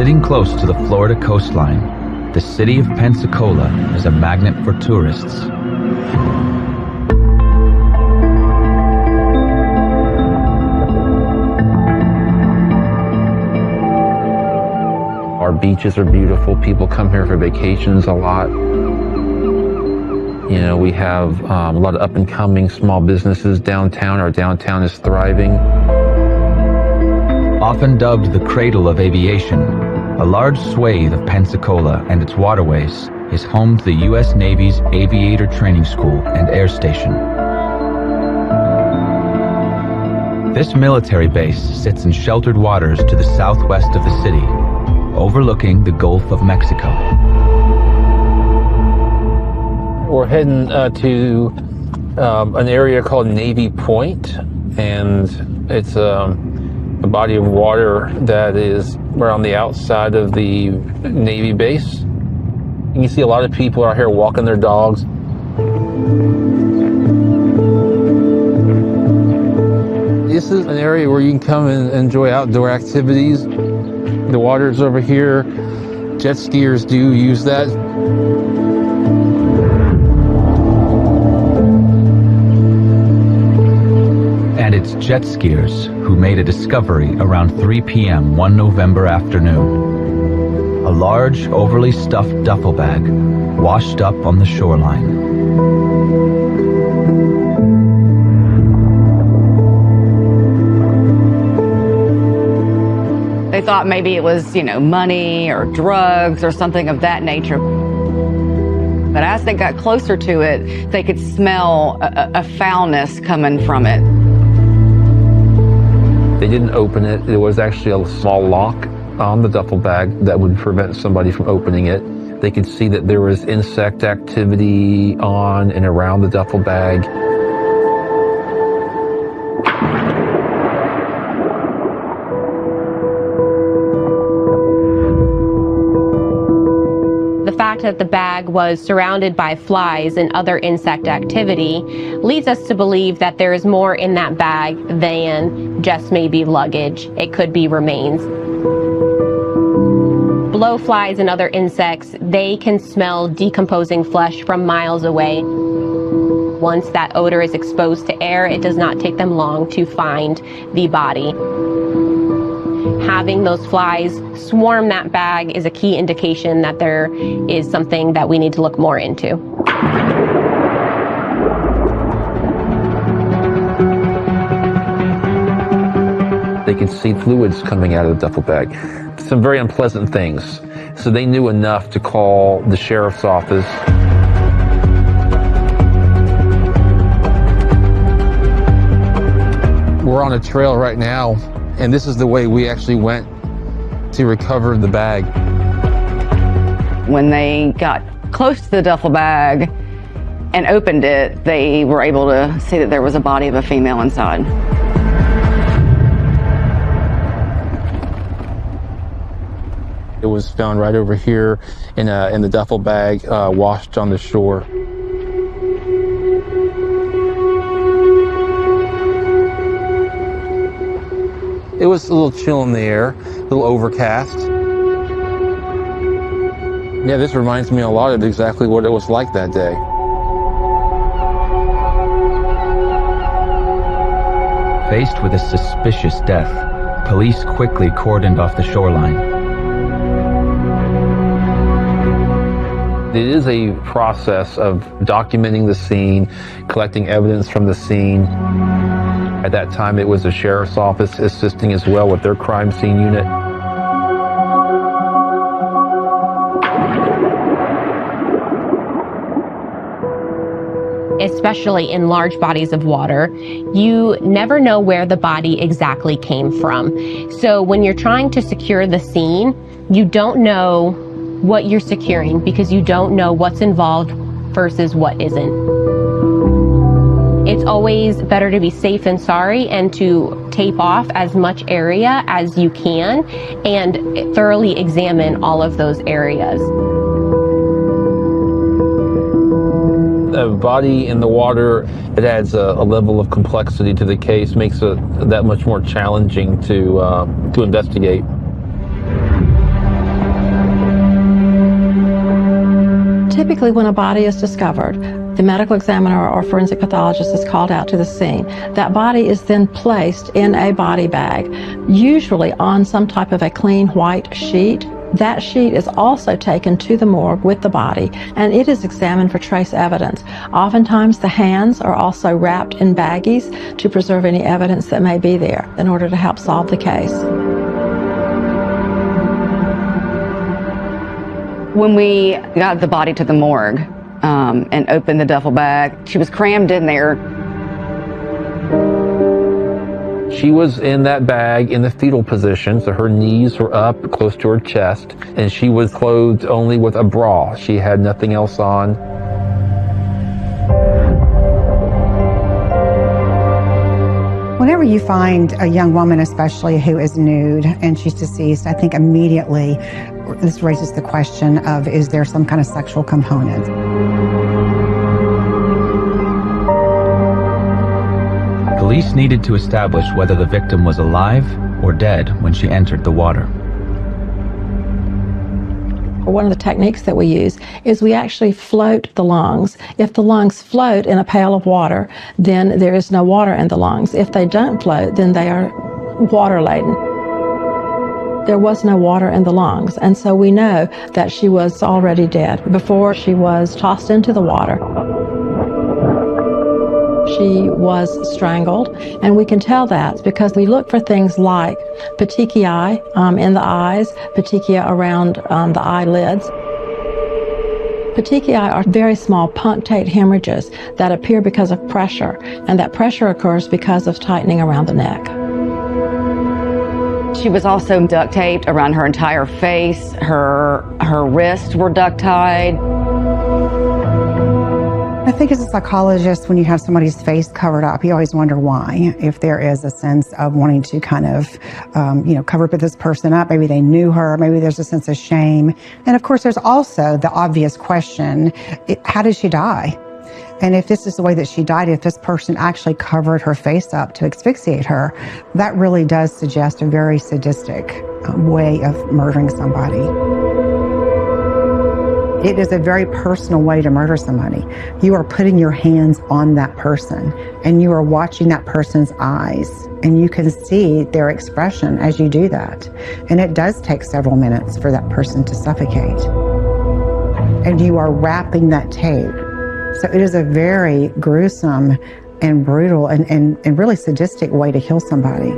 Sitting close to the Florida coastline, the city of Pensacola is a magnet for tourists. Our beaches are beautiful. People come here for vacations a lot. You know, we have a lot of up-and-coming small businesses downtown. Our downtown is thriving. Often dubbed the cradle of aviation, a large swathe of Pensacola and its waterways is home to the U.S. Navy's Aviator Training School and Air Station. This military base sits in sheltered waters to the southwest of the city, overlooking the Gulf of Mexico. We're heading to an area called Navy Point, and it's a body of water that is around the outside of the Navy base. You can see a lot of people out here walking their dogs. This is an area where you can come and enjoy outdoor activities. The water's over here. Jet skiers do use that. And it's jet skiers who made a discovery around 3 p.m. one November afternoon. A large, overly stuffed duffel bag washed up on the shoreline. They thought maybe it was, money or drugs or something of that nature. But as they got closer to it, they could smell a foulness coming from it. They didn't open it. There was actually a small lock on the duffel bag that would prevent somebody from opening it. They could see that there was insect activity on and around the duffel bag. The fact that the bag was surrounded by flies and other insect activity leads us to believe that there is more in that bag than just maybe luggage. It could be remains. Blowflies and other insects, they can smell decomposing flesh from miles away. Once that odor is exposed to air, it does not take them long to find the body. Having those flies swarm that bag is a key indication that there is something that we need to look more into. They could see fluids coming out of the duffel bag. Some very unpleasant things. So they knew enough to call the sheriff's office. We're on a trail right now, and this is the way we actually went to recover the bag. When they got close to the duffel bag and opened it, they were able to see that there was a body of a female inside. It was found right over here in the duffel bag, washed on the shore. It was a little chill in the air, a little overcast. Yeah, this reminds me a lot of exactly what it was like that day. Faced with a suspicious death, police quickly cordoned off the shoreline. It is a process of documenting the scene, collecting evidence from the scene. At that time, it was the sheriff's office assisting as well with their crime scene unit. Especially in large bodies of water, you never know where the body exactly came from. So when you're trying to secure the scene, you don't know what you're securing because you don't know what's involved versus what isn't. It's always better to be safe than sorry and to tape off as much area as you can and thoroughly examine all of those areas. A body in the water, it adds a level of complexity to the case, makes it that much more challenging to investigate. Typically, when a body is discovered, the medical examiner or forensic pathologist is called out to the scene. That body is then placed in a body bag, usually on some type of a clean white sheet. That sheet is also taken to the morgue with the body, and it is examined for trace evidence. Oftentimes, the hands are also wrapped in baggies to preserve any evidence that may be there in order to help solve the case. When we got the body to the morgue and opened the duffel bag, she was crammed in there. She was in that bag in the fetal position, so her knees were up close to her chest, and she was clothed only with a bra. She had nothing else on. Whenever you find a young woman, especially who is nude and she's deceased, I think immediately this raises the question of, is there some kind of sexual component? Police needed to establish whether the victim was alive or dead when she entered the water. One of the techniques that we use is we actually float the lungs. If the lungs float in a pail of water, then there is no water in the lungs. If they don't float, then they are water-laden. There was no water in the lungs, and so we know that she was already dead before she was tossed into the water. She was strangled, and we can tell that because we look for things like petechiae in the eyes, petechia around the eyelids. Petechiae are very small punctate hemorrhages that appear because of pressure, and that pressure occurs because of tightening around the neck. She was also duct taped around her entire face. Her wrists were duct tied. I think as a psychologist, when you have somebody's face covered up, you always wonder why. If there is a sense of wanting to kind of, cover this person up, maybe they knew her, maybe there's a sense of shame. And of course, there's also the obvious question, how did she die? And if this is the way that she died, if this person actually covered her face up to asphyxiate her, that really does suggest a very sadistic way of murdering somebody. It is a very personal way to murder somebody. You are putting your hands on that person, and you are watching that person's eyes, and you can see their expression as you do that. And it does take several minutes for that person to suffocate. And you are wrapping that tape. So it is a very gruesome and brutal and really sadistic way to kill somebody.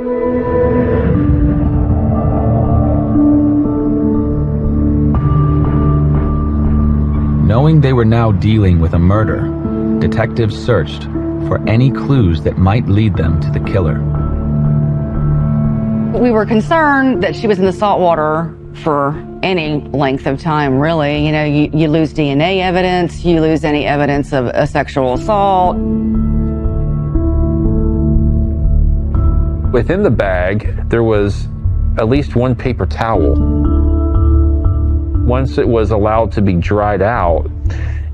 Knowing they were now dealing with a murder, detectives searched for any clues that might lead them to the killer. We were concerned that she was in the salt water for any length of time, really. You know, you lose DNA evidence, you lose any evidence of a sexual assault. Within the bag, there was at least one paper towel. Once it was allowed to be dried out,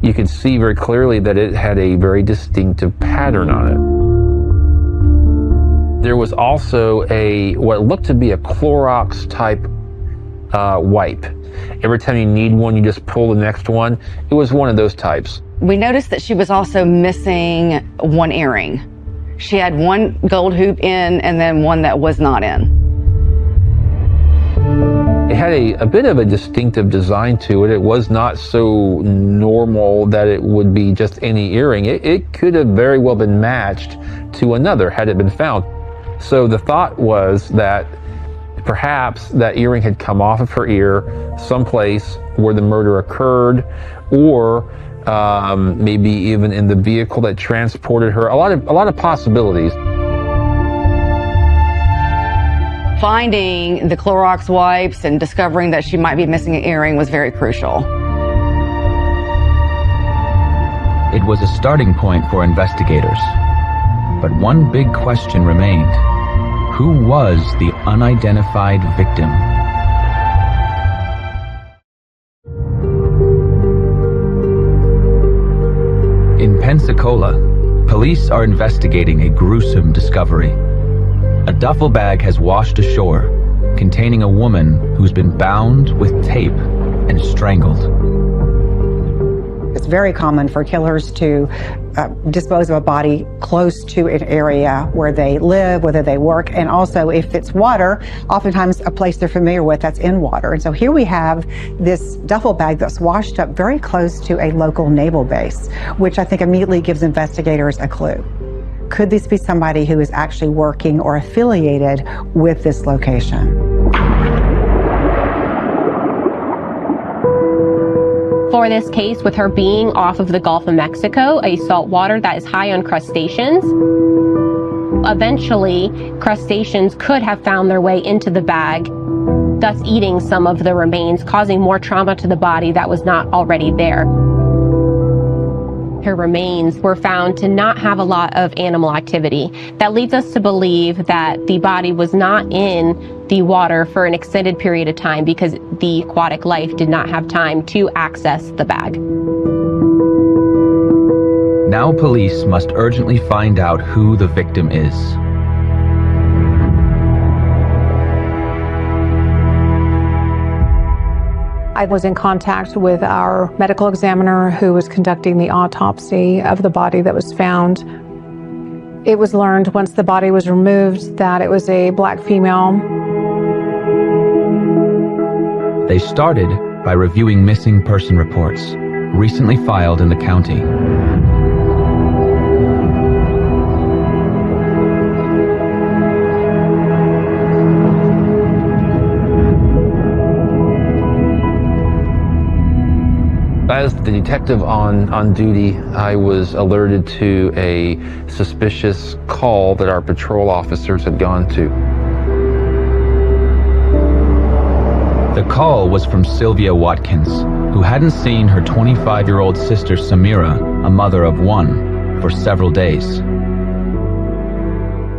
you could see very clearly that it had a very distinctive pattern on it. There was also what looked to be a Clorox type wipe. Every time you need one, you just pull the next one. It was one of those types. We noticed that she was also missing one earring. She had one gold hoop in and then one that was not in. It had a bit of a distinctive design to it. It was not so normal that it would be just any earring. It could have very well been matched to another had it been found. So the thought was that perhaps that earring had come off of her ear someplace where the murder occurred, or maybe even in the vehicle that transported her. A lot of possibilities. Finding the Clorox wipes and discovering that she might be missing an earring was very crucial. It was a starting point for investigators. But one big question remained. Who was the unidentified victim? In Pensacola, police are investigating a gruesome discovery. A duffel bag has washed ashore, containing a woman who's been bound with tape and strangled. It's very common for killers to dispose of a body close to an area where they live, whether they work, and also if it's water, oftentimes a place they're familiar with that's in water. And so here we have this duffel bag that's washed up very close to a local naval base, which I think immediately gives investigators a clue. Could this be somebody who is actually working or affiliated with this location? For this case, with her being off of the Gulf of Mexico, a saltwater that is high on crustaceans, eventually crustaceans could have found their way into the bag, thus eating some of the remains, causing more trauma to the body that was not already there. Her remains were found to not have a lot of animal activity. That leads us to believe that the body was not in the water for an extended period of time because the aquatic life did not have time to access the bag. Now police must urgently find out who the victim is. I was in contact with our medical examiner who was conducting the autopsy of the body that was found. It was learned once the body was removed that it was a black female. They started by reviewing missing person reports, recently filed in the county. As the detective on duty, I was alerted to a suspicious call that our patrol officers had gone to. The call was from Sylvia Watkins, who hadn't seen her 25-year-old sister Samira, a mother of one, for several days.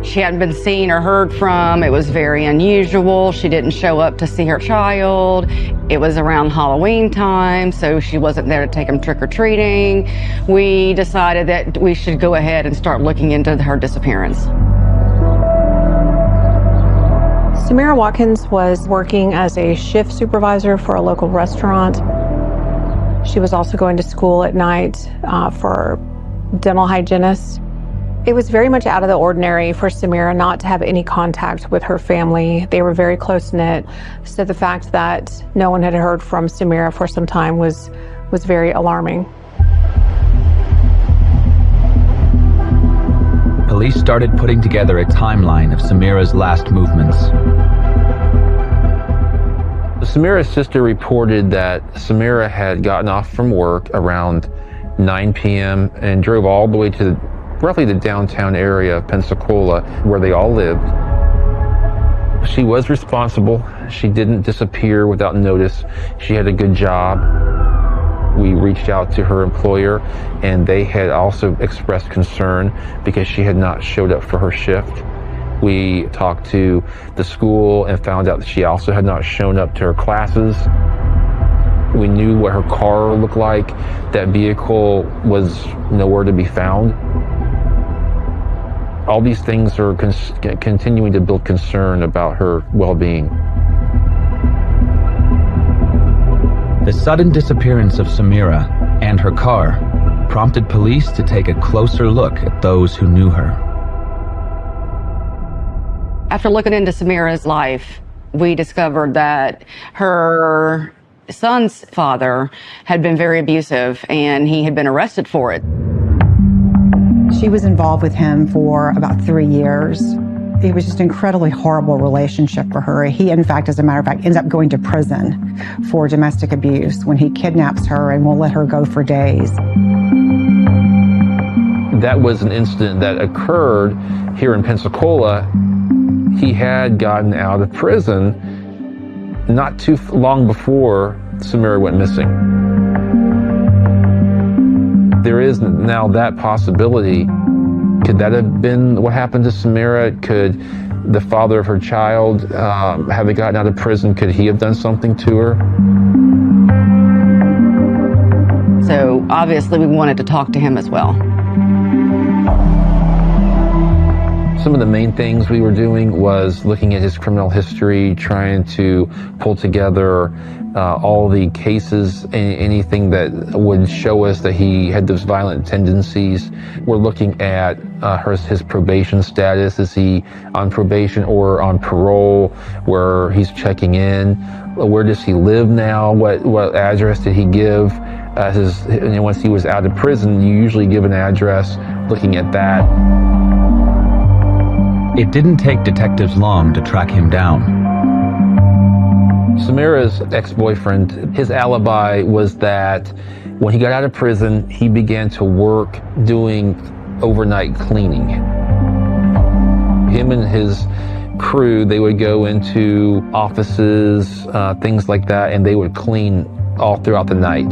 She hadn't been seen or heard from. It was very unusual. She didn't show up to see her child. It was around Halloween time, so she wasn't there to take him trick-or-treating. We decided that we should go ahead and start looking into her disappearance. Samira Watkins was working as a shift supervisor for a local restaurant. She was also going to school at night for dental hygienist. It was very much out of the ordinary for Samira not to have any contact with her family. They were very close-knit, so the fact that no one had heard from Samira for some time was very alarming. Police started putting together a timeline of Samira's last movements. Samira's sister reported that Samira had gotten off from work around 9 p.m. and drove all the way to roughly the downtown area of Pensacola, where they all lived. She was responsible. She didn't disappear without notice. She had a good job. We reached out to her employer, and they had also expressed concern because she had not showed up for her shift. We talked to the school and found out that she also had not shown up to her classes. We knew what her car looked like. That vehicle was nowhere to be found. All these things are continuing to build concern about her well-being. The sudden disappearance of Samira and her car prompted police to take a closer look at those who knew her. After looking into Samira's life, we discovered that her son's father had been very abusive and he had been arrested for it. She was involved with him for about 3 years. It was just an incredibly horrible relationship for her. He, in fact, as a matter of fact, ends up going to prison for domestic abuse when he kidnaps her and won't let her go for days. That was an incident that occurred here in Pensacola. He had gotten out of prison not too long before Samira went missing. There is now that possibility. Could that have been what happened to Samira? Could the father of her child, having gotten out of prison, could he have done something to her? So obviously we wanted to talk to him as well. Some of the main things we were doing was looking at his criminal history, trying to pull together all the cases, anything that would show us that he had those violent tendencies. We're looking at his probation status. Is he on probation or on parole, where he's checking in? Where does he live now? What address did he give? Once he was out of prison, you usually give an address, looking at that. It didn't take detectives long to track him down. Samira's ex-boyfriend, his alibi was that when he got out of prison, he began to work doing overnight cleaning. Him and his crew, they would go into offices, things like that, and they would clean all throughout the night.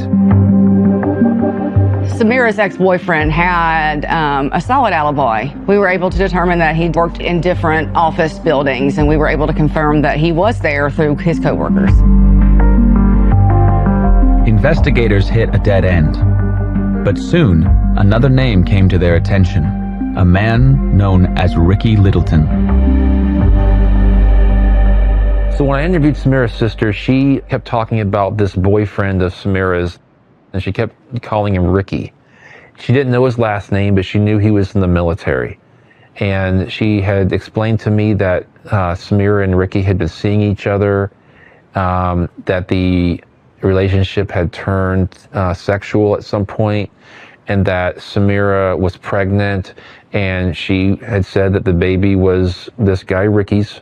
Samira's ex-boyfriend had a solid alibi. We were able to determine that he worked in different office buildings, and we were able to confirm that he was there through his coworkers. Investigators hit a dead end. But soon, another name came to their attention. A man known as Ricky Littleton. So when I interviewed Samira's sister, she kept talking about this boyfriend of Samira's, and she kept calling him Ricky. She didn't know his last name, but she knew he was in the military. And she had explained to me that Samira and Ricky had been seeing each other, that the relationship had turned sexual at some point, and that Samira was pregnant, and she had said that the baby was this guy Ricky's.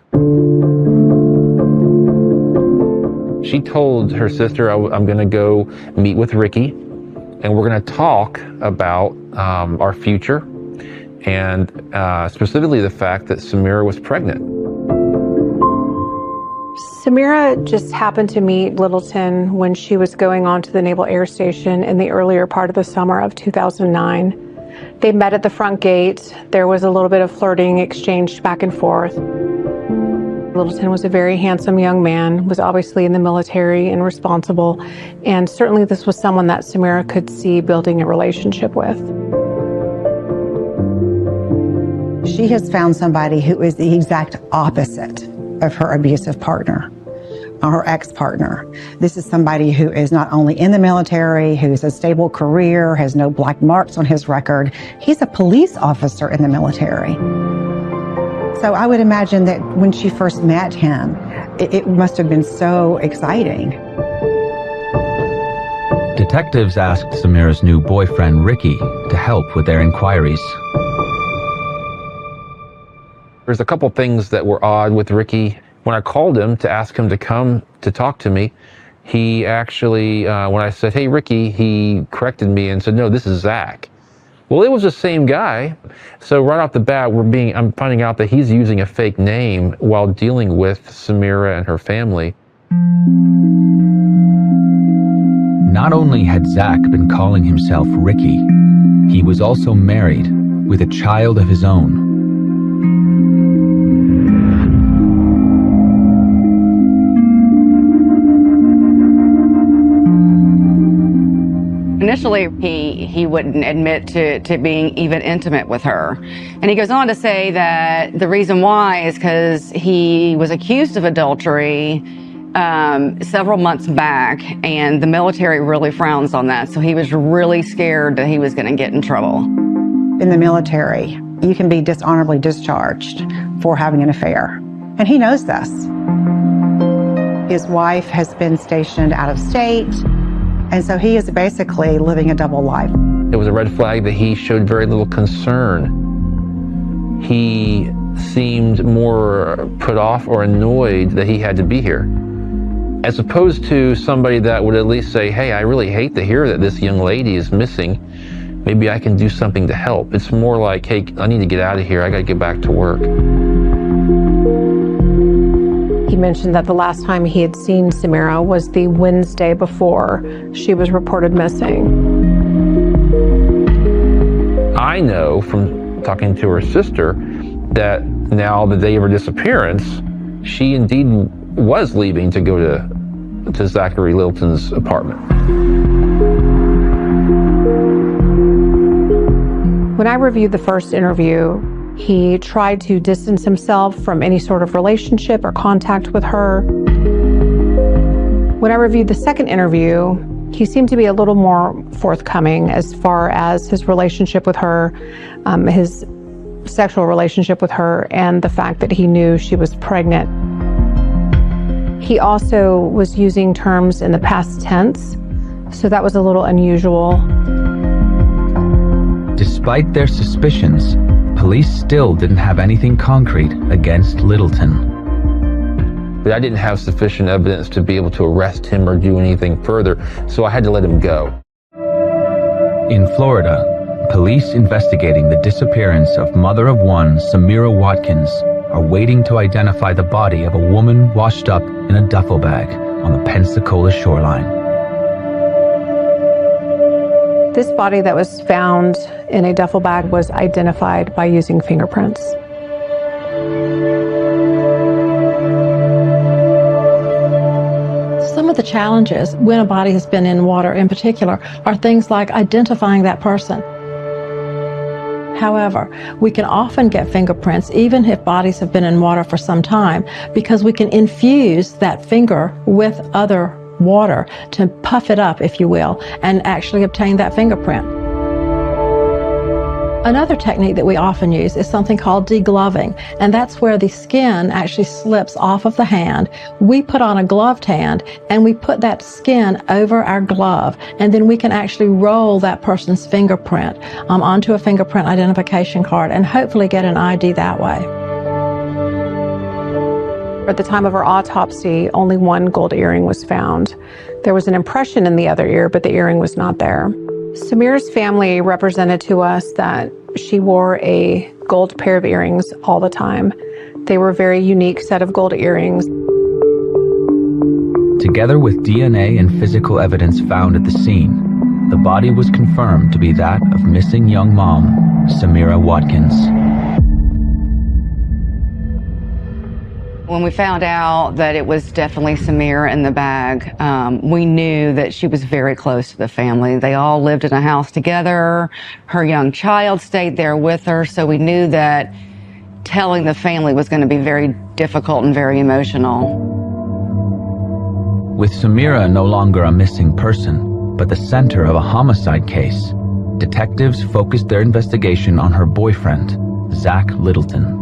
She told her sister, I'm going to go meet with Ricky, and we're going to talk about our future, and specifically the fact that Samira was pregnant. Samira just happened to meet Littleton when she was going on to the Naval Air Station in the earlier part of the summer of 2009. They met at the front gate. There was a little bit of flirting exchanged back and forth. Littleton was a very handsome young man, was obviously in the military and responsible, and certainly this was someone that Samira could see building a relationship with. She has found somebody who is the exact opposite of her abusive partner, her ex-partner. This is somebody who is not only in the military, who has a stable career, has no black marks on his record. He's a police officer in the military. So I would imagine that when she first met him, it must have been so exciting. Detectives asked Samira's new boyfriend, Ricky, to help with their inquiries. There's a couple things that were odd with Ricky. When I called him to ask him to come to talk to me, he actually, when I said, "Hey, Ricky," he corrected me and said, "No, this is Zach." Well, it was the same guy. So right off the bat, I'm finding out that he's using a fake name while dealing with Samira and her family. Not only had Zach been calling himself Ricky, he was also married with a child of his own. Initially, he wouldn't admit to being even intimate with her. And he goes on to say that the reason why is because he was accused of adultery several months back, and the military really frowns on that. So he was really scared that he was going to get in trouble. In the military, you can be dishonorably discharged for having an affair. And he knows this. His wife has been stationed out of state. And so he is basically living a double life. It was a red flag that he showed very little concern. He seemed more put off or annoyed that he had to be here, as opposed to somebody that would at least say, "Hey, I really hate to hear that this young lady is missing. Maybe I can do something to help." It's more like, "Hey, I need to get out of here. I got to get back to work." He mentioned that the last time he had seen Samira was the Wednesday before she was reported missing. I know from talking to her sister that now, the day of her disappearance, she indeed was leaving to go to Zachary Littleton's apartment. When I reviewed the first interview, He tried to distance himself from any sort of relationship or contact with her. When I reviewed the second interview, he seemed to be a little more forthcoming as far as his relationship with her, his sexual relationship with her, and the fact that he knew she was pregnant. He also was using terms in the past tense, so that was a little unusual. Despite their suspicions, police still didn't have anything concrete against Littleton. But I didn't have sufficient evidence to be able to arrest him or do anything further, so I had to let him go. In Florida, police investigating the disappearance of mother of one, Samira Watkins, are waiting to identify the body of a woman washed up in a duffel bag on the Pensacola shoreline. This body that was found in a duffel bag was identified by using fingerprints. Some of the challenges when a body has been in water in particular are things like identifying that person. However, we can often get fingerprints even if bodies have been in water for some time because we can infuse that finger with other water to puff it up, if you will, and actually obtain that fingerprint. Another technique that we often use is something called degloving, and that's where the skin actually slips off of the hand. We put on a gloved hand and we put that skin over our glove, and then we can actually roll that person's fingerprint onto a fingerprint identification card and hopefully get an ID that way. At the time of her autopsy, only one gold earring was found. There was an impression in the other ear, but the earring was not there. Samira's family represented to us that she wore a gold pair of earrings all the time. They were a very unique set of gold earrings. Together with DNA and physical evidence found at the scene, the body was confirmed to be that of missing young mom, Samira Watkins. When we found out that it was definitely Samira in the bag, we knew that she was very close to the family. They all lived in a house together. Her young child stayed there with her, so we knew that telling the family was going to be very difficult and very emotional. With Samira no longer a missing person, but the center of a homicide case, detectives focused their investigation on her boyfriend, Zach Littleton.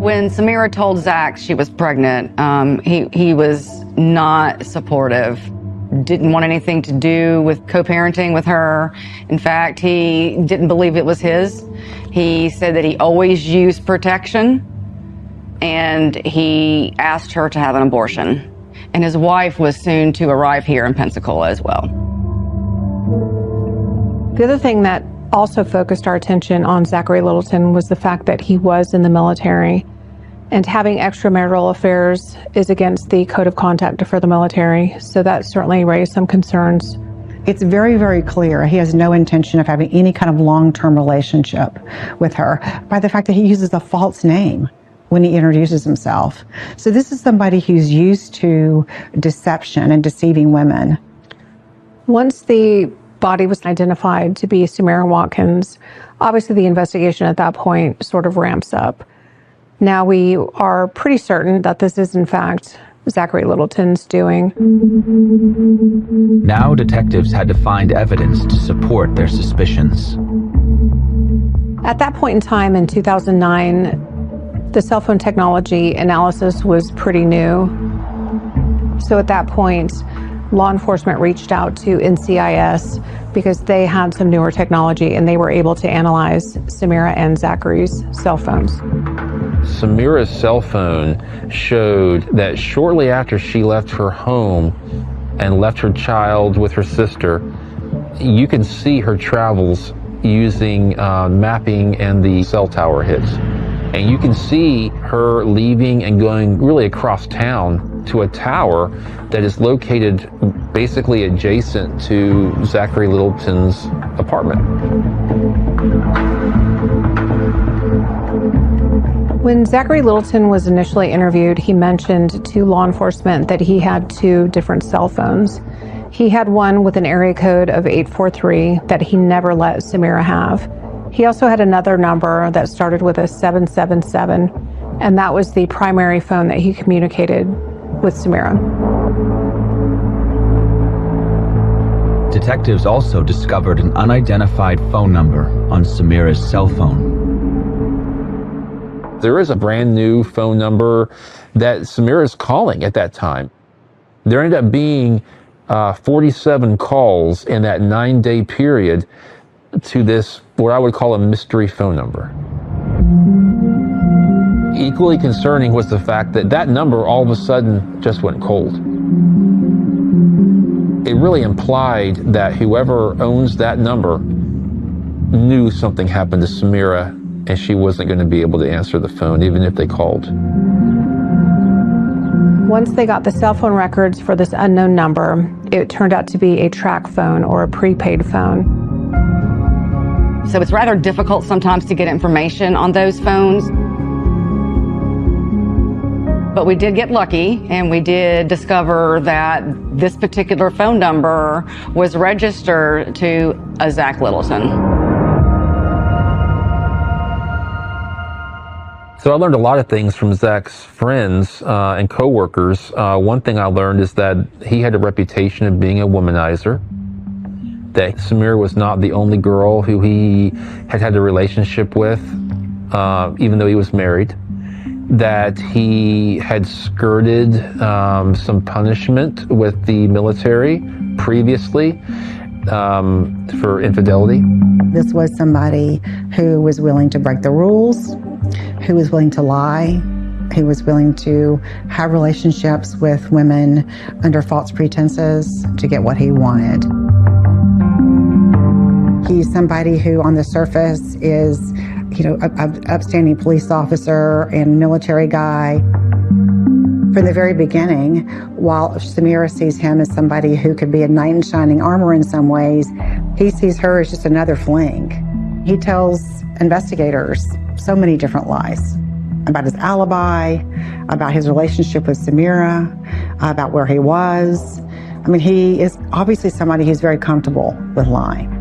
When Samira told Zach she was pregnant, he was not supportive, didn't want anything to do with co-parenting with her. In fact, he didn't believe it was his. He said that he always used protection, and he asked her to have an abortion. And his wife was soon to arrive here in Pensacola as well. The other thing that also focused our attention on Zachary Littleton was the fact that he was in the military, and having extramarital affairs is against the code of conduct for the military, so that certainly raised some concerns. It's very, very clear he has no intention of having any kind of long-term relationship with her by the fact that he uses a false name when he introduces himself. So this is somebody who's used to deception and deceiving women. Once the body was identified to be Samira Watkins, obviously the investigation at that point sort of ramps up. Now we are pretty certain that this is in fact Zachary Littleton's doing. Now detectives had to find evidence to support their suspicions. At that point in time in 2009, the cell phone technology analysis was pretty new. So at that point, law enforcement reached out to NCIS because they had some newer technology and they were able to analyze Samira and Zachary's cell phones. Samira's cell phone showed that shortly after she left her home and left her child with her sister, you can see her travels using mapping and the cell tower hits. And you can see her leaving and going really across town to a tower that is located basically adjacent to Zachary Littleton's apartment. When Zachary Littleton was initially interviewed, he mentioned to law enforcement that he had two different cell phones. He had one with an area code of 843 that he never let Samira have. He also had another number that started with a 777, and that was the primary phone that he communicated with Samira. Detectives also discovered an unidentified phone number on Samira's cell phone. There is a brand new phone number that Samira is calling at that time. There ended up being 47 calls in that 9-day period to this, what I would call a mystery phone number. Equally concerning was the fact that that number all of a sudden just went cold. It really implied that whoever owns that number knew something happened to Samira and she wasn't going to be able to answer the phone even if they called. Once they got the cell phone records for this unknown number, it turned out to be a track phone or a prepaid phone. So it's rather difficult sometimes to get information on those phones. But we did get lucky, and we did discover that this particular phone number was registered to a Zach Littleton. So I learned a lot of things from Zach's friends and coworkers. One thing I learned is that he had a reputation of being a womanizer, that Samira was not the only girl who he had a relationship with, even though he was married, that he had skirted some punishment with the military previously for infidelity. This was somebody who was willing to break the rules, who was willing to lie, who was willing to have relationships with women under false pretenses to get what he wanted. He's somebody who on the surface is, an upstanding police officer and military guy. From the very beginning, while Samira sees him as somebody who could be a knight in shining armor in some ways, he sees her as just another fling. He tells investigators so many different lies about his alibi, about his relationship with Samira, about where he was. I mean, he is obviously somebody who's very comfortable with lying.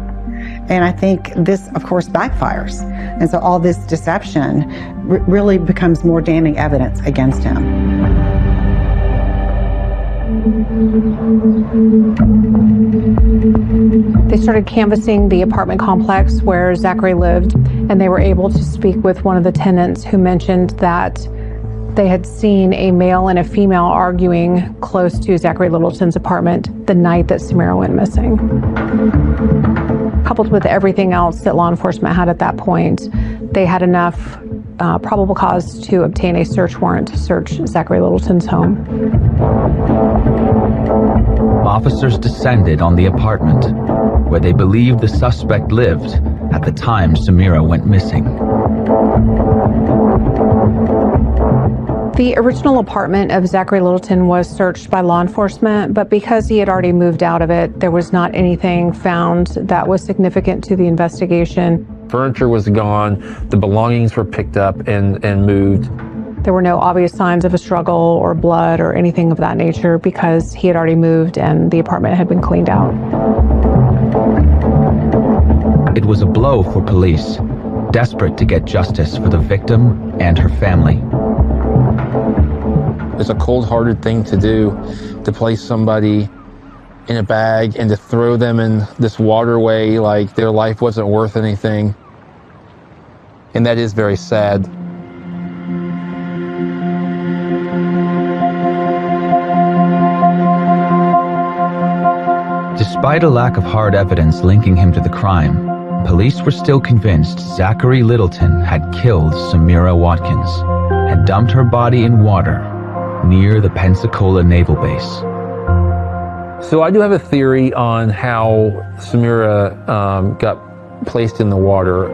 And I think this, of course, backfires. And so all this deception really becomes more damning evidence against him. They started canvassing the apartment complex where Zachary lived, and they were able to speak with one of the tenants who mentioned that they had seen a male and a female arguing close to Zachary Littleton's apartment the night that Samira went missing. Coupled with everything else that law enforcement had at that point, they had enough probable cause to obtain a search warrant to search Zachary Littleton's home. Officers descended on the apartment where they believed the suspect lived at the time Samira went missing. The original apartment of Zachary Littleton was searched by law enforcement, but because he had already moved out of it, there was not anything found that was significant to the investigation. Furniture was gone, the belongings were picked up and moved. There were no obvious signs of a struggle or blood or anything of that nature because he had already moved and the apartment had been cleaned out. It was a blow for police, desperate to get justice for the victim and her family. It's a cold-hearted thing to do, to place somebody in a bag and to throw them in this waterway like their life wasn't worth anything. And that is very sad. Despite a lack of hard evidence linking him to the crime, police were still convinced Zachary Littleton had killed Samira Watkins and dumped her body in water near the Pensacola Naval Base. So I do have a theory on how Samira got placed in the water.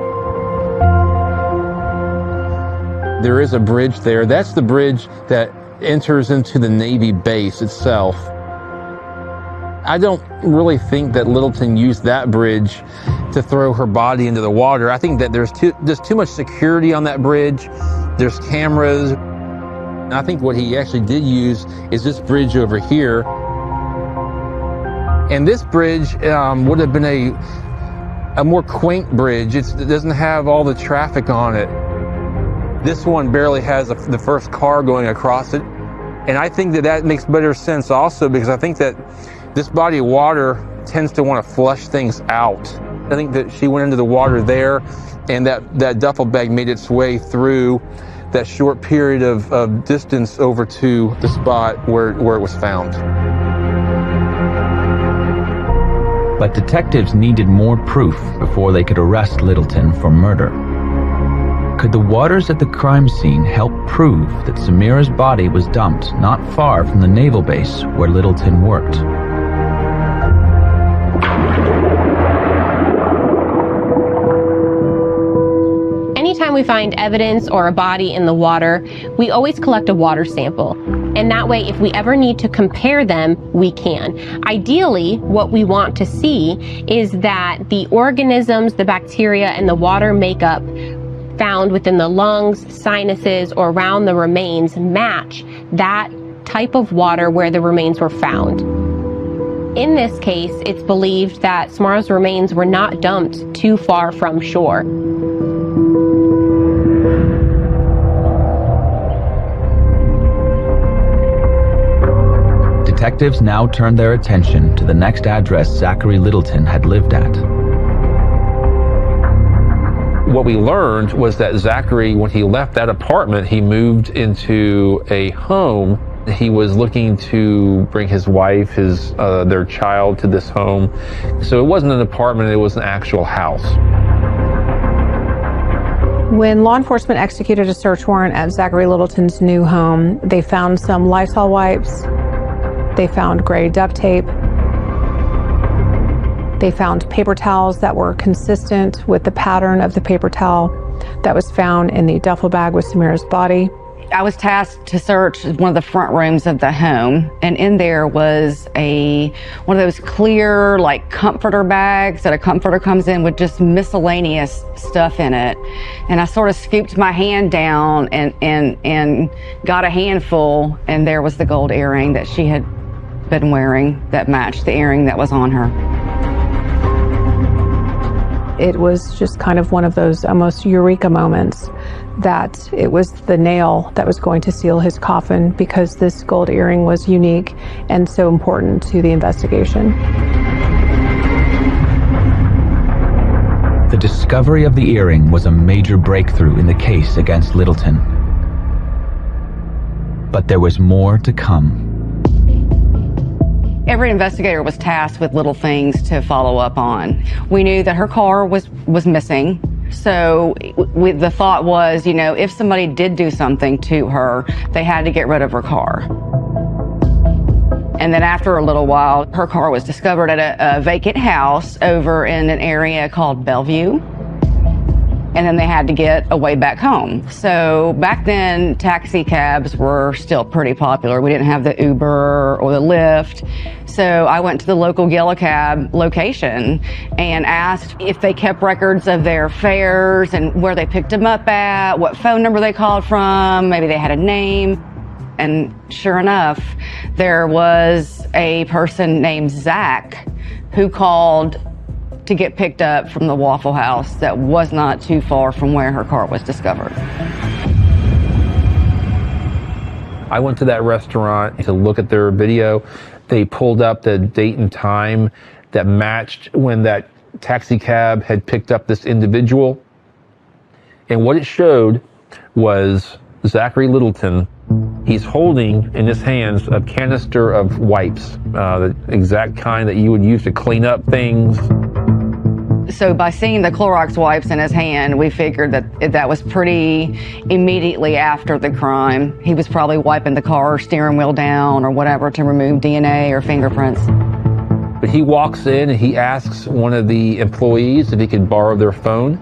There is a bridge there. That's the bridge that enters into the Navy base itself. I don't really think that Littleton used that bridge to throw her body into the water. I think that there's too much security on that bridge. There's cameras. And I think what he actually did use is this bridge over here. And this bridge would have been a more quaint bridge. It doesn't have all the traffic on it. This one barely has the first car going across it. And I think that makes better sense also, because I think that this body of water tends to want to flush things out. I think that she went into the water there, and that duffel bag made its way through that short period of distance over to the spot where it was found. But detectives needed more proof before they could arrest Littleton for murder. Could the waters at the crime scene help prove that Samira's body was dumped not far from the naval base where Littleton worked? Anytime we find evidence or a body in the water, we always collect a water sample. And that way, if we ever need to compare them, we can. Ideally, what we want to see is that the organisms, the bacteria, and the water makeup found within the lungs, sinuses, or around the remains match that type of water where the remains were found. In this case, it's believed that Samara's remains were not dumped too far from shore. Detectives now turned their attention to the next address Zachary Littleton had lived at. What we learned was that Zachary, when he left that apartment, he moved into a home. He was looking to bring his wife, their child to this home. So it wasn't an apartment, it was an actual house. When law enforcement executed a search warrant at Zachary Littleton's new home, they found some Lysol wipes. They found gray duct tape. They found paper towels that were consistent with the pattern of the paper towel that was found in the duffel bag with Samira's body. I was tasked to search one of the front rooms of the home, and in there was one of those clear, like, comforter bags that a comforter comes in with just miscellaneous stuff in it. And I sort of scooped my hand down and got a handful, and there was the gold earring that she had been wearing that matched the earring that was on her. It was just kind of one of those almost eureka moments that it was the nail that was going to seal his coffin, because this gold earring was unique and so important to the investigation. The discovery of the earring was a major breakthrough in the case against Littleton. But there was more to come. Every investigator was tasked with little things to follow up on. We knew that her car was missing. So the thought was, if somebody did do something to her, they had to get rid of her car. And then after a little while, her car was discovered at a vacant house over in an area called Bellevue. And then they had to get a way back home. So back then, taxi cabs were still pretty popular. We didn't have the Uber or the Lyft. So I went to the local yellow cab location and asked if they kept records of their fares and where they picked them up at, what phone number they called from, maybe they had a name. And sure enough, there was a person named Zach who called to get picked up from the Waffle House that was not too far from where her car was discovered. I went to that restaurant to look at their video. They pulled up the date and time that matched when that taxi cab had picked up this individual. And what it showed was Zachary Littleton. He's holding in his hands a canister of wipes, the exact kind that you would use to clean up things. So by seeing the Clorox wipes in his hand, we figured that that was pretty immediately after the crime. He was probably wiping the car steering wheel down or whatever to remove DNA or fingerprints. But he walks in and he asks one of the employees if he could borrow their phone.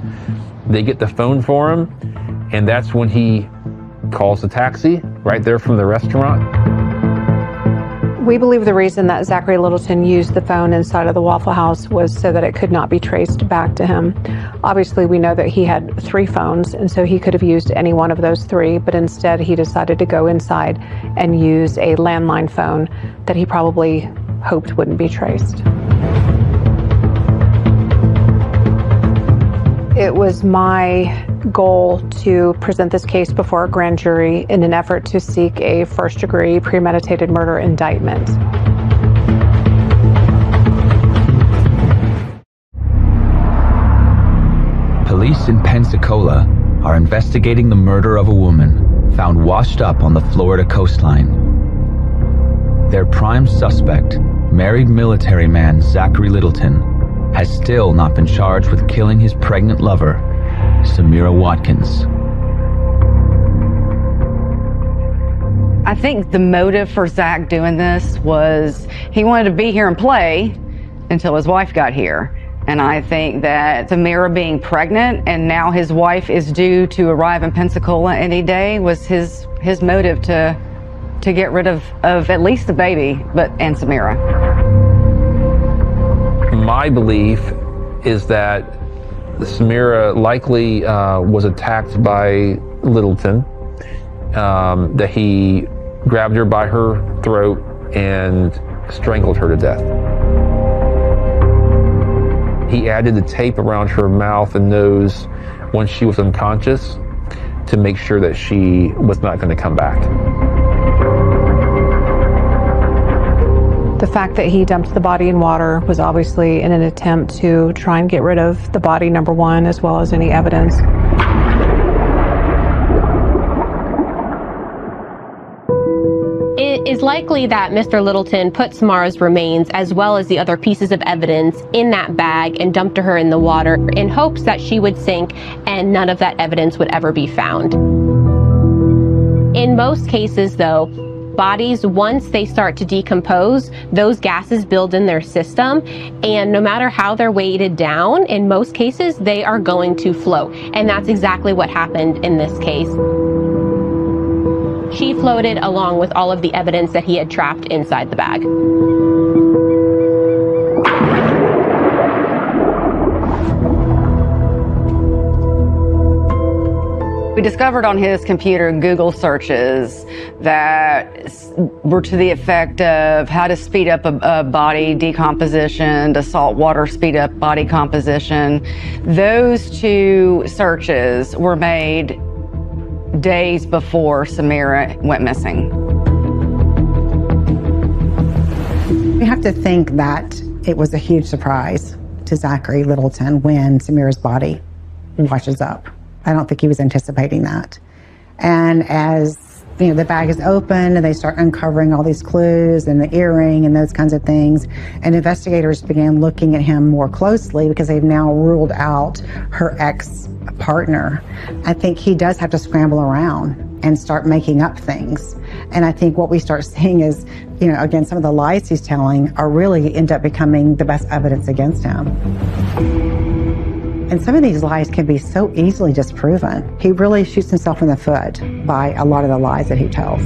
They get the phone for him, and that's when he calls the taxi right there from the restaurant. We believe the reason that Zachary Littleton used the phone inside of the Waffle House was so that it could not be traced back to him. Obviously, we know that he had 3 phones, and so he could have used any one of those 3, but instead he decided to go inside and use a landline phone that he probably hoped wouldn't be traced. It was my goal to present this case before a grand jury in an effort to seek a first-degree premeditated murder indictment. Police in Pensacola are investigating the murder of a woman found washed up on the Florida coastline. Their prime suspect, married military man Zachary Littleton, has still not been charged with killing his pregnant lover, Samira Watkins. I think the motive for Zach doing this was he wanted to be here and play until his wife got here. And I think that Samira being pregnant and now his wife is due to arrive in Pensacola any day was his motive to get rid of at least the baby, and Samira. My belief is that Samira likely was attacked by Littleton, that he grabbed her by her throat and strangled her to death. He added the tape around her mouth and nose once she was unconscious to make sure that she was not going to come back. The fact that he dumped the body in water was obviously in an attempt to try and get rid of the body, number one, as well as any evidence. It is likely that Mr. Littleton put Samara's remains as well as the other pieces of evidence in that bag and dumped her in the water in hopes that she would sink and none of that evidence would ever be found. In most cases, though, bodies, once they start to decompose, those gases build in their system, and no matter how they're weighted down, in most cases, they are going to float. And that's exactly what happened in this case. She floated along with all of the evidence that he had trapped inside the bag. We discovered on his computer Google searches that were to the effect of how to speed up a body decomposition, to salt water speed up body composition. Those two searches were made days before Samira went missing. We have to think that it was a huge surprise to Zachary Littleton when Samira's body washes up. I don't think he was anticipating that. And as the bag is open and they start uncovering all these clues and the earring and those kinds of things, and investigators began looking at him more closely because they've now ruled out her ex-partner. I think he does have to scramble around and start making up things. And I think what we start seeing is, again, some of the lies he's telling are really end up becoming the best evidence against him. And some of these lies can be so easily disproven. He really shoots himself in the foot by a lot of the lies that he tells.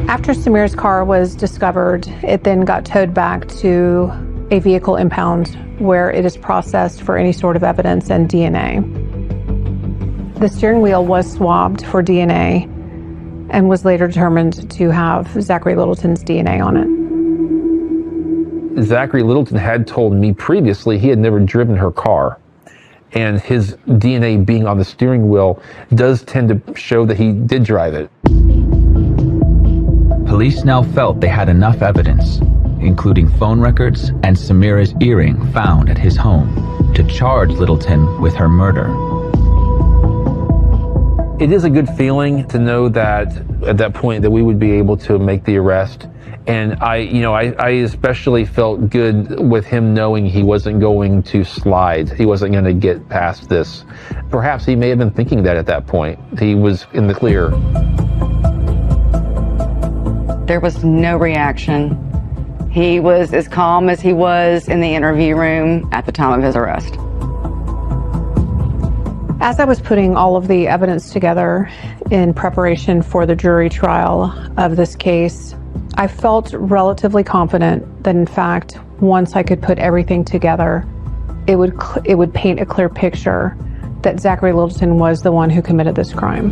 After Samira's car was discovered, it then got towed back to a vehicle impound where it is processed for any sort of evidence and DNA. The steering wheel was swabbed for DNA and was later determined to have Zachary Littleton's DNA on it. Zachary Littleton had told me previously he had never driven her car. And his DNA being on the steering wheel does tend to show that he did drive it. Police now felt they had enough evidence, including phone records and Samira's earring found at his home, to charge Littleton with her murder. It is a good feeling to know that at that point that we would be able to make the arrest. And I especially felt good with him knowing he wasn't going to slide. He wasn't going to get past this. Perhaps he may have been thinking that at that point. He was in the clear. There was no reaction. He was as calm as he was in the interview room at the time of his arrest. As I was putting all of the evidence together in preparation for the jury trial of this case, I felt relatively confident that, in fact, once I could put everything together, it would paint a clear picture that Zachary Littleton was the one who committed this crime.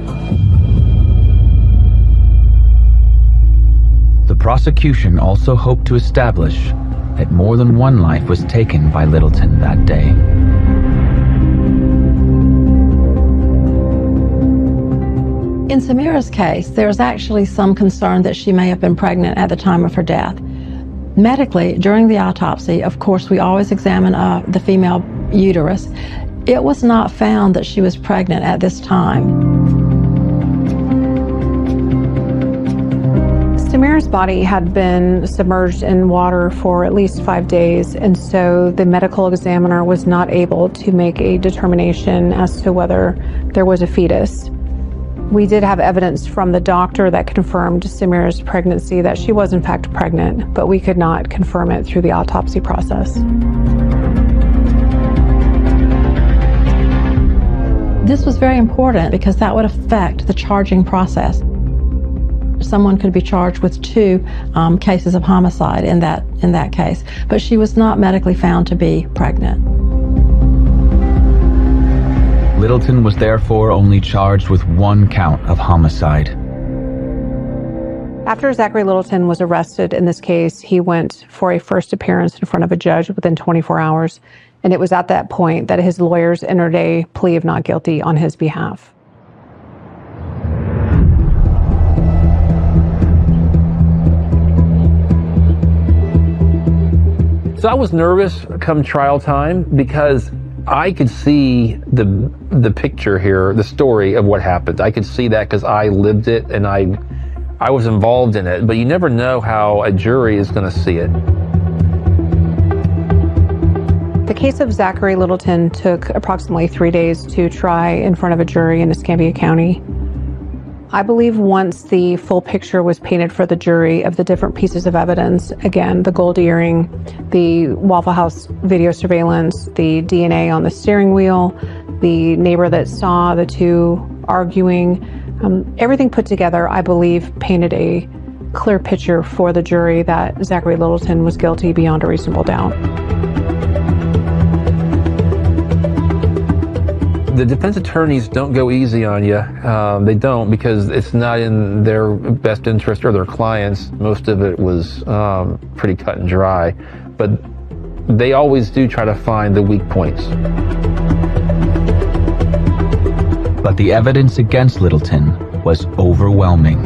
The prosecution also hoped to establish that more than one life was taken by Littleton that day. In Samira's case, there's actually some concern that she may have been pregnant at the time of her death. Medically, during the autopsy, of course, we always examine the female uterus. It was not found that she was pregnant at this time. Samira's body had been submerged in water for at least 5 days, and so the medical examiner was not able to make a determination as to whether there was a fetus. We did have evidence from the doctor that confirmed Samira's pregnancy, that she was in fact pregnant, but we could not confirm it through the autopsy process. This was very important because that would affect the charging process. Someone could be charged with 2 cases of homicide in that case, but she was not medically found to be pregnant. Littleton was therefore only charged with 1 count of homicide. After Zachary Littleton was arrested in this case, he went for a first appearance in front of a judge within 24 hours, and it was at that point that his lawyers entered a plea of not guilty on his behalf. So I was nervous come trial time because I could see the picture here, the story of what happened. I could see that because I lived it and I was involved in it, but you never know how a jury is going to see it. The case of Zachary Littleton took approximately 3 days to try in front of a jury in Escambia County. I believe once the full picture was painted for the jury of the different pieces of evidence, again, the gold earring, the Waffle House video surveillance, the DNA on the steering wheel, the neighbor that saw the 2 arguing, everything put together, I believe, painted a clear picture for the jury that Zachary Littleton was guilty beyond a reasonable doubt. The defense attorneys don't go easy on you. They don't, because it's not in their best interest or their clients. Most of it was pretty cut and dry, but they always do try to find the weak points. But the evidence against Littleton was overwhelming.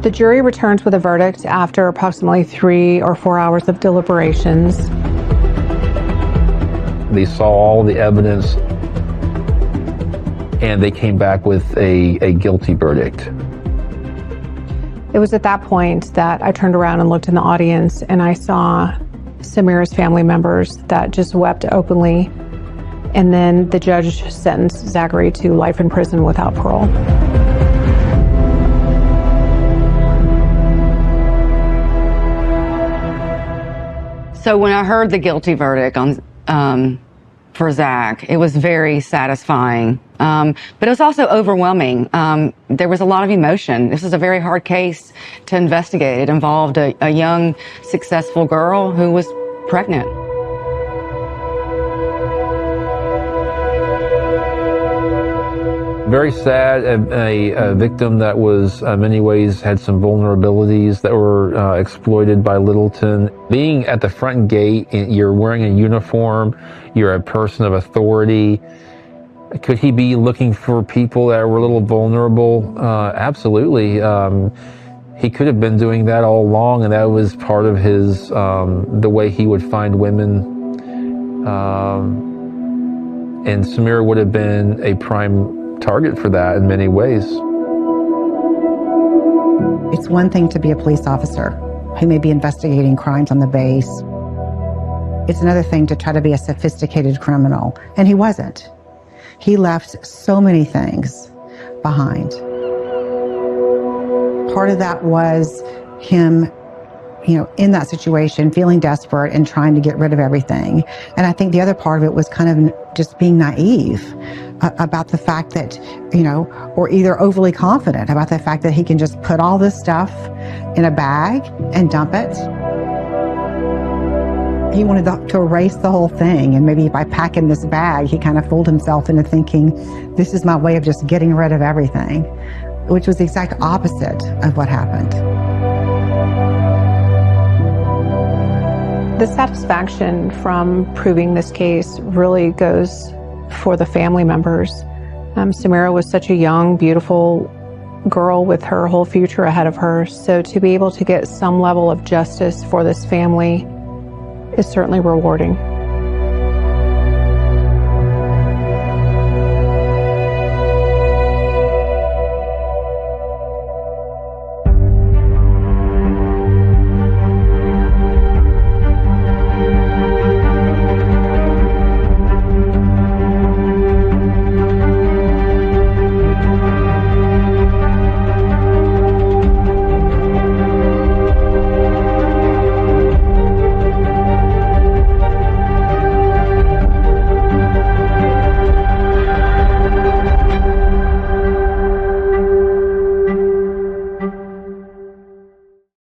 The jury returns with a verdict after approximately 3 or 4 hours of deliberations. They saw all the evidence and they came back with a guilty verdict. It was at that point that I turned around and looked in the audience and I saw Samira's family members that just wept openly. And then the judge sentenced Zachary to life in prison without parole. So when I heard the guilty verdict for Zach, it was very satisfying, but it was also overwhelming. There was a lot of emotion. This is a very hard case to investigate. It involved a young, successful girl who was pregnant. Very sad, a victim that was in many ways had some vulnerabilities that were exploited by Littleton. Being at the front gate, you're wearing a uniform, you're a person of authority. Could he be looking for people that were a little vulnerable? Absolutely. He could have been doing that all along, and that was part of his, the way he would find women. And Samira would have been a prime target for that in many ways. It's one thing to be a police officer who may be investigating crimes on the base. It's another thing to try to be a sophisticated criminal, and he wasn't. He left so many things behind. Part of that was him, in that situation, feeling desperate and trying to get rid of everything. And I think the other part of it was kind of just being naive about the fact that, or either overly confident about the fact that he can just put all this stuff in a bag and dump it. He wanted to erase the whole thing, and maybe by packing this bag, he kind of fooled himself into thinking, this is my way of just getting rid of everything, which was the exact opposite of what happened. The satisfaction from proving this case really goes for the family members. Samira was such a young, beautiful girl with her whole future ahead of her. So to be able to get some level of justice for this family is certainly rewarding.